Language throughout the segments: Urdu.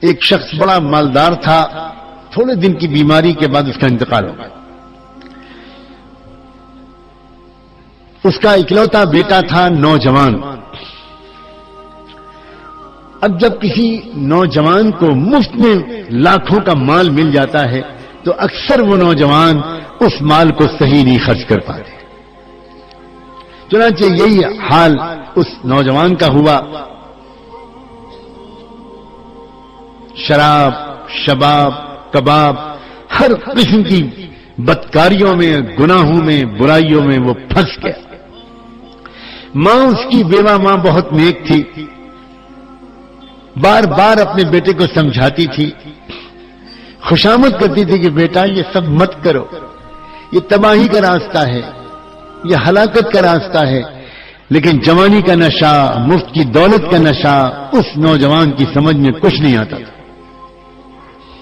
ایک شخص بڑا مالدار تھا، تھوڑے دن کی بیماری کے بعد اس کا انتقال ہو گیا. اس کا اکلوتا بیٹا تھا نوجوان. اب جب کسی نوجوان کو مفت میں لاکھوں کا مال مل جاتا ہے تو اکثر وہ نوجوان اس مال کو صحیح نہیں خرچ کر پاتے. چنانچہ یہی حال اس نوجوان کا ہوا. شراب، شباب، کباب، ہر قسم کی بدکاریوں میں، گناہوں میں، برائیوں میں وہ پھنس گیا. ماں اس کی بیوہ ماں بہت نیک تھی، بار بار اپنے بیٹے کو سمجھاتی تھی، خوشامد کرتی تھی کہ بیٹا یہ سب مت کرو، یہ تباہی کا راستہ ہے، یہ ہلاکت کا راستہ ہے. لیکن جوانی کا نشہ، مفت کی دولت کا نشہ اس نوجوان کی سمجھ میں کچھ نہیں آتا تھا.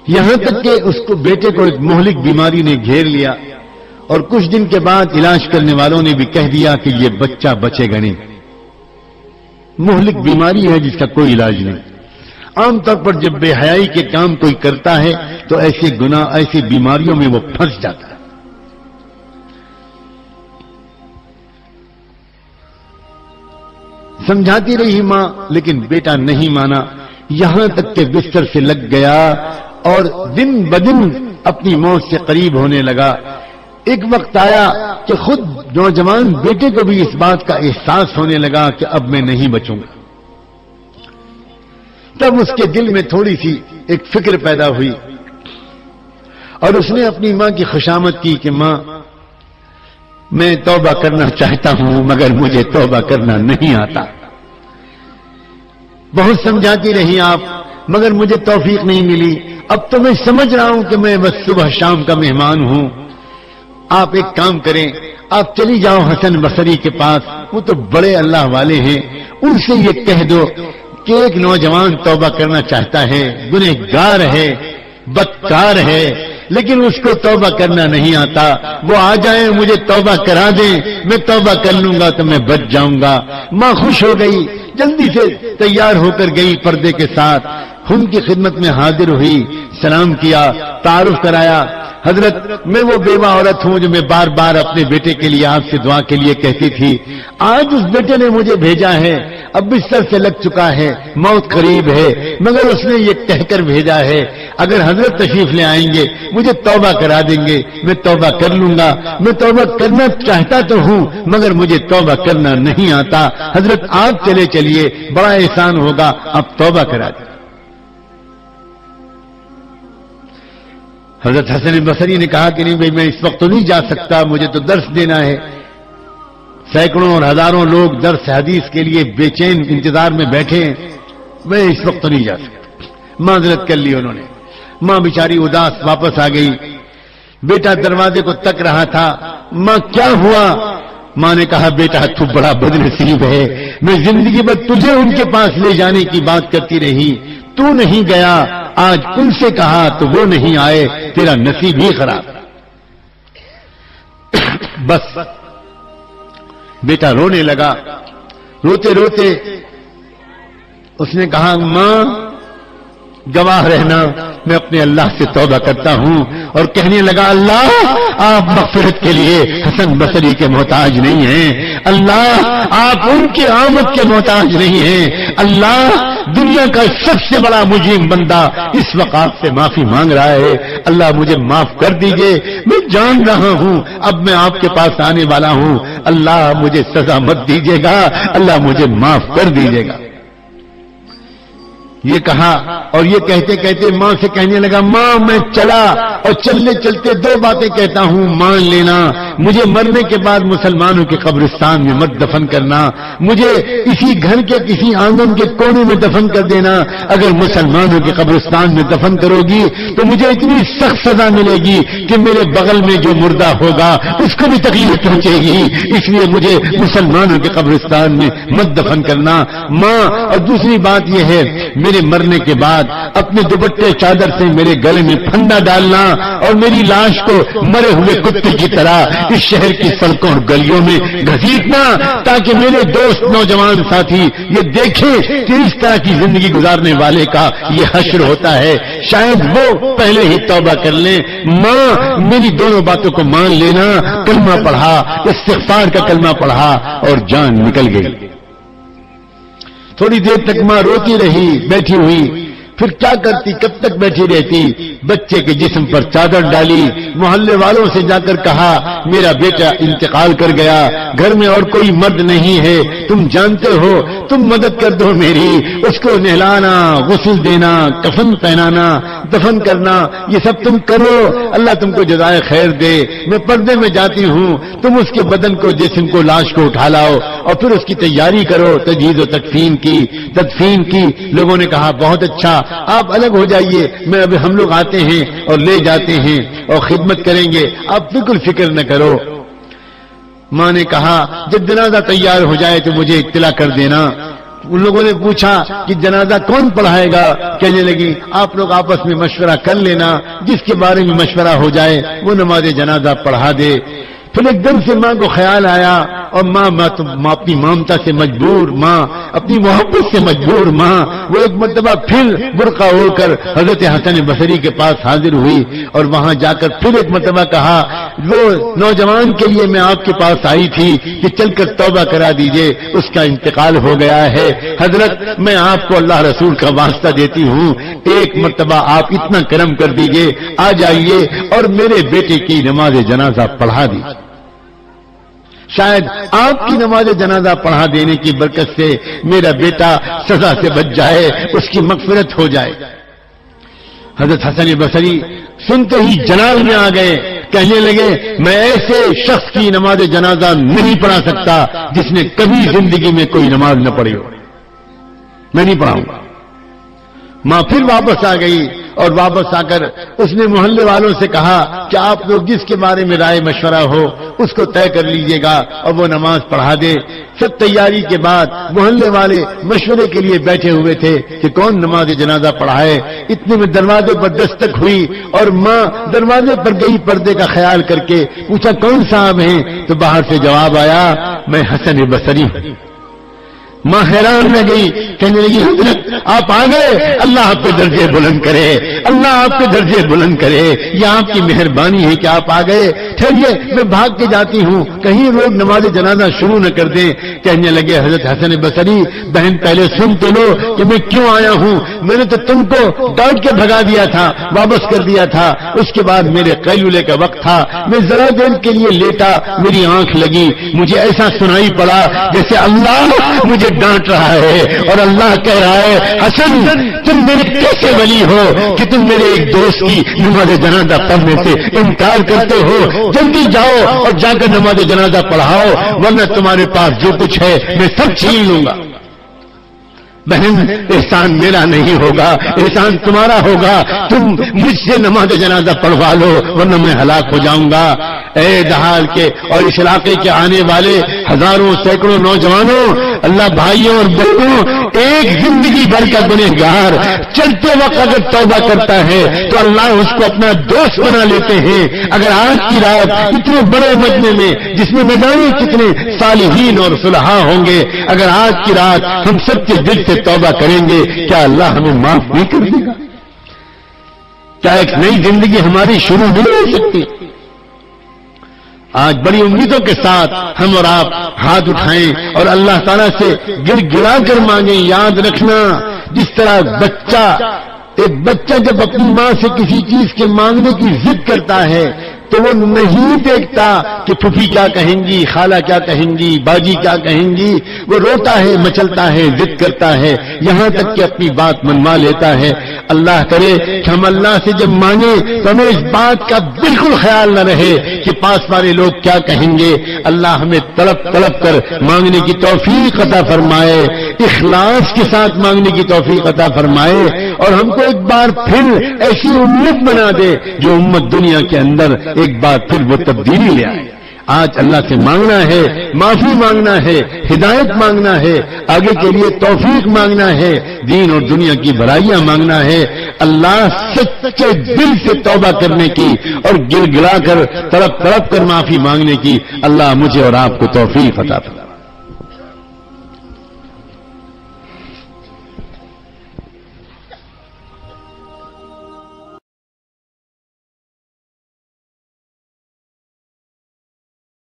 یہاں تک کہ اس کو بیٹے کو ایک مہلک بیماری نے گھیر لیا اور کچھ دن کے بعد علاج کرنے والوں نے بھی کہہ دیا کہ یہ بچہ بچے گا نہیں. مہلک بیماری ہے جس کا کوئی علاج نہیں. عام طور پر جب بے حیائی کے کام کوئی کرتا ہے تو ایسے گناہ، ایسی بیماریوں میں وہ پھنس جاتا ہے. سمجھاتی رہی ماں لیکن بیٹا نہیں مانا، یہاں تک کہ بستر سے لگ گیا اور دن بدن اپنی موت سے قریب ہونے لگا. ایک وقت آیا کہ خود نوجوان بیٹے کو بھی اس بات کا احساس ہونے لگا کہ اب میں نہیں بچوں گا. تب اس کے دل میں تھوڑی سی ایک فکر پیدا ہوئی اور اس نے اپنی ماں کی خوشامد کی کہ ماں میں توبہ کرنا چاہتا ہوں مگر مجھے توبہ کرنا نہیں آتا. بہت سمجھاتی رہی آپ مگر مجھے توفیق نہیں ملی. اب تو میں سمجھ رہا ہوں کہ میں بس صبح شام کا مہمان ہوں. آپ ایک کام کریں، آپ چلی جاؤ حسن بصری کے پاس، وہ تو بڑے اللہ والے ہیں، ان سے یہ کہہ دو کہ ایک نوجوان توبہ کرنا چاہتا ہے، گنہگار ہے، بدکار ہے، لیکن اس کو توبہ کرنا نہیں آتا. وہ آ جائیں، مجھے توبہ کرا دیں، میں توبہ کر لوں گا تو میں بچ جاؤں گا. ماں خوش ہو گئی، جلدی سے تیار ہو کر گئی پردے کے ساتھ. ان کی خدمت میں حاضر ہوئی، سلام کیا، تعارف کرایا. حضرت میں وہ بیوہ عورت ہوں جو میں بار بار اپنے بیٹے کے لیے آپ سے دعا کے لیے کہتی تھی. آج اس بیٹے نے مجھے بھیجا ہے، اب بستر سے لگ چکا ہے، موت قریب ہے، مگر اس نے یہ کہہ کر بھیجا ہے اگر حضرت تشریف لے آئیں گے مجھے توبہ کرا دیں گے، میں توبہ کر لوں گا. میں توبہ کرنا چاہتا تو ہوں مگر مجھے توبہ کرنا نہیں آتا. حضرت آپ چلے چلیے، بڑا احسان ہوگا، اب توبہ کرا دیں. حضرت حسن بصری نے کہا کہ نہیں بھائی میں اس وقت تو نہیں جا سکتا، مجھے تو درس دینا ہے. سینکڑوں اور ہزاروں لوگ درس حدیث کے لیے بے چین انتظار میں بیٹھے ہیں، میں اس وقت تو نہیں جا سکتا. معذرت کر لی انہوں نے. ماں بیچاری اداس واپس آ گئی. بیٹا دروازے کو تک رہا تھا. ماں کیا ہوا؟ ماں نے کہا بیٹا تو بڑا بد نصیب ہے، میں زندگی بھر تجھے ان کے پاس لے جانے کی بات کرتی رہی، تو نہیں گیا، آج ان سے کہا تو وہ نہیں آئے، تیرا نصیب ہی خراب. بس بیٹا رونے لگا. روتے روتے اس نے کہا ماں گواہ رہنا میں اپنے اللہ سے توبہ کرتا ہوں. اور کہنے لگا اللہ آپ مغفرت کے لیے حسن بصری کے محتاج نہیں ہیں، اللہ آپ ان کی آمد کے محتاج نہیں ہیں. اللہ دنیا کا سب سے بڑا مجرم بندہ اس وقت آپ سے معافی مانگ رہا ہے، اللہ مجھے معاف کر دیجئے. میں جان رہا ہوں اب میں آپ کے پاس آنے والا ہوں، اللہ مجھے سزا مت دیجیے گا، اللہ مجھے معاف کر دیجیے گا. یہ کہا اور یہ کہتے کہتے ماں سے کہنے لگا ماں میں چلا اور چلتے چلتے دو باتیں کہتا ہوں، مان لینا مجھے مرنے کے بعد مسلمانوں کے قبرستان میں مت دفن کرنا، مجھے اسی گھر کے کسی آنگن کے کونے میں دفن کر دینا. اگر مسلمانوں کے قبرستان میں دفن کرو گی تو مجھے اتنی سخت سزا ملے گی کہ میرے بغل میں جو مردہ ہوگا اس کو بھی تکلیف پہنچے گی، اس لیے مجھے مسلمانوں کے قبرستان میں مت دفن کرنا ماں. اور دوسری بات یہ ہے میرے مرنے کے بعد اپنے دوپٹے چادر سے میرے گلے میں پھندا ڈالنا اور میری لاش کو مرے ہوئے کتے کی طرح اس شہر کی سڑکوں اور گلیوں میں گھسیٹنا تاکہ میرے دوست نوجوان ساتھی یہ دیکھیں کہ اس طرح کی زندگی گزارنے والے کا یہ حشر ہوتا ہے، شاید وہ پہلے ہی توبہ کر لیں۔ ماں میری دونوں باتوں کو مان لینا، کلمہ پڑھا، استغفار کا کلمہ پڑھا اور جان نکل گئی۔ تھوڑی دیر تک ماں روتی رہی، بیٹھی ہوئی، پھر کیا کرتی، کب تک بیٹھی رہتی؟ بچے کے جسم پر چادر ڈالی، محلے والوں سے جا کر کہا میرا بیٹا انتقال کر گیا، گھر میں اور کوئی مرد نہیں ہے، تم جانتے ہو، تم مدد کر دو میری، اس کو نہلانا، غسل دینا، کفن پہنانا، دفن کرنا، یہ سب تم کرو، اللہ تم کو جزائے خیر دے۔ میں پردے میں جاتی ہوں، تم اس کے بدن کو، جسم کو، لاش کو اٹھا لاؤ اور پھر اس کی تیاری کرو، تجہیز و تدفین کی۔ لوگوں نے کہا بہت اچھا، آپ الگ ہو جائیے، میں ابھی ہم لوگ آتے ہیں اور لے جاتے ہیں اور خدمت کریں گے، آپ بالکل فکر نہ کرو۔ ماں نے کہا جب جنازہ تیار ہو جائے تو مجھے اطلاع کر دینا۔ ان لوگوں نے پوچھا کہ جنازہ کون پڑھائے گا؟ کہنے لگی آپ لوگ آپس میں مشورہ کر لینا، جس کے بارے میں مشورہ ہو جائے وہ نماز جنازہ پڑھا دے۔ پھر ایک دم سے ماں کو خیال آیا اور ماں اپنی مامتا سے مجبور، ماں اپنی محبت سے مجبور، ماں وہ ایک مرتبہ پھر برقع ہو کر حضرت حسن بصری کے پاس حاضر ہوئی اور وہاں جا کر پھر ایک مرتبہ کہا وہ نوجوان کے لیے میں آپ کے پاس آئی تھی کہ چل کر توبہ کرا دیجئے، اس کا انتقال ہو گیا ہے، حضرت میں آپ کو اللہ رسول کا واسطہ دیتی ہوں، ایک مرتبہ آپ اتنا کرم کر دیجئے، آ جائیے اور میرے بیٹے کی نماز جنازہ پڑھا دیجیے۔ شاید آپ کی نماز جنازہ پڑھا دینے کی برکت سے میرا بیٹا سزا سے بچ جائے، اس کی مغفرت ہو جائے۔ حضرت حسن بصری سنتے ہی جلال میں آ گئے، کہنے لگے میں ایسے شخص کی نماز جنازہ نہیں پڑھا سکتا جس نے کبھی زندگی میں کوئی نماز نہ پڑھی ہو، میں نہیں پڑھاؤں گا۔ ماں پھر واپس آ گئی اور واپس آ کر اس نے محلے والوں سے کہا کہ آپ لوگ جس کے بارے میں رائے مشورہ ہو اس کو طے کر لیجئے گا اور وہ نماز پڑھا دے۔ سب تیاری کے بعد محلے والے مشورے کے لیے بیٹھے ہوئے تھے کہ کون نماز جنازہ پڑھائے۔ اتنے میں دروازے پر دستک ہوئی اور ماں دروازے پر گئی، پردے کا خیال کر کے پوچھا کون صاحب ہیں؟ تو باہر سے جواب آیا میں حسن بصری ہوں۔ ماں حیران رہ گئی، کہنے لگی حضرت آپ آ گئے، اللہ آپ کے درجے بلند کرے، اللہ آپ کے درجے بلند کرے، یہ آپ کی مہربانی ہے کہ آپ آ گئے۔ ٹھہریے میں بھاگ کے جاتی ہوں، کہیں لوگ نماز جنازہ شروع نہ کر دیں۔ کہنے لگے حضرت حسن بصری بہن پہلے سن تو لو کہ میں کیوں آیا ہوں، میں نے تو تم کو ڈانٹ کے بھگا دیا تھا، واپس کر دیا تھا، اس کے بعد میرے قیلولے کا وقت تھا، میں ذرا دیر کے لیے لیٹا، میری آنکھ لگی، مجھے ایسا سنائی پڑا جیسے اللہ مجھے ڈانٹ رہا ہے اور اللہ کہہ رہا ہے حسن تم میرے کیسے ولی ہو کہ تم میرے ایک دوست کی نماز جنازہ پڑھنے سے انکار کرتے ہو، جلدی جاؤ اور جا کر نماز جنازہ پڑھاؤ ورنہ تمہارے پاس جو کچھ ہے میں سب چھین لوں گا۔ بہن احسان میرا نہیں ہوگا، احسان تمہارا ہوگا، تم مجھ سے نماز جنازہ پڑھوا لو ورنہ میں ہلاک ہو جاؤں گا۔ اے دہال کے اور اس علاقے کے آنے والے ہزاروں سینکڑوں نوجوانوں، اللہ بھائیوں اور بہنوں، ایک زندگی بھر کا گنہگار چلتے وقت اگر توبہ کرتا ہے تو اللہ اس کو اپنا دوست بنا لیتے ہیں۔ اگر آج کی رات اتنے بڑے مجمع میں جس میں نہ جانے کتنے صالحین اور صلحاء ہوں گے، اگر آج کی رات ہم سب کے دل سے توبہ کریں گے کیا اللہ ہمیں معاف نہیں کر دے گا؟ کیا ایک نئی زندگی ہماری شروع نہیں ہو سکتی؟ آج بڑی امیدوں کے ساتھ ہم اور آپ ہاتھ اٹھائیں اور اللہ تعالیٰ سے گر گرا کر مانگیں۔ یاد رکھنا جس طرح ایک بچہ جب اپنی ماں سے کسی چیز کے مانگنے کی ضد کرتا ہے تو وہ نہیں دیکھتا کہ پھوپھی کیا کہیں گی، خالہ کیا کہیں گی، باجی کیا کہیں گی، وہ روتا ہے، مچلتا ہے، ضد کرتا ہے، یہاں تک کہ اپنی بات منوا لیتا ہے۔ اللہ کرے کہ ہم اللہ سے جب مانگیں تو ہمیں اس بات کا بالکل خیال نہ رہے کہ پاس والے لوگ کیا کہیں گے۔ اللہ ہمیں تڑپ تڑپ کر مانگنے کی توفیق عطا فرمائے، اخلاص کے ساتھ مانگنے کی توفیق عطا فرمائے اور ہم کو ایک بار پھر ایسی امت بنا دے جو امت دنیا کے اندر ایک بار پھر وہ تبدیلی لے آئے۔ آج اللہ سے مانگنا ہے، معافی مانگنا ہے، ہدایت مانگنا ہے، آگے کے لیے توفیق مانگنا ہے، دین اور دنیا کی بھلائیاں مانگنا ہے، اللہ سچے دل سے توبہ کرنے کی اور گر گرا کر تڑپ تڑپ کر معافی مانگنے کی اللہ مجھے اور آپ کو توفیق عطا فرمائے۔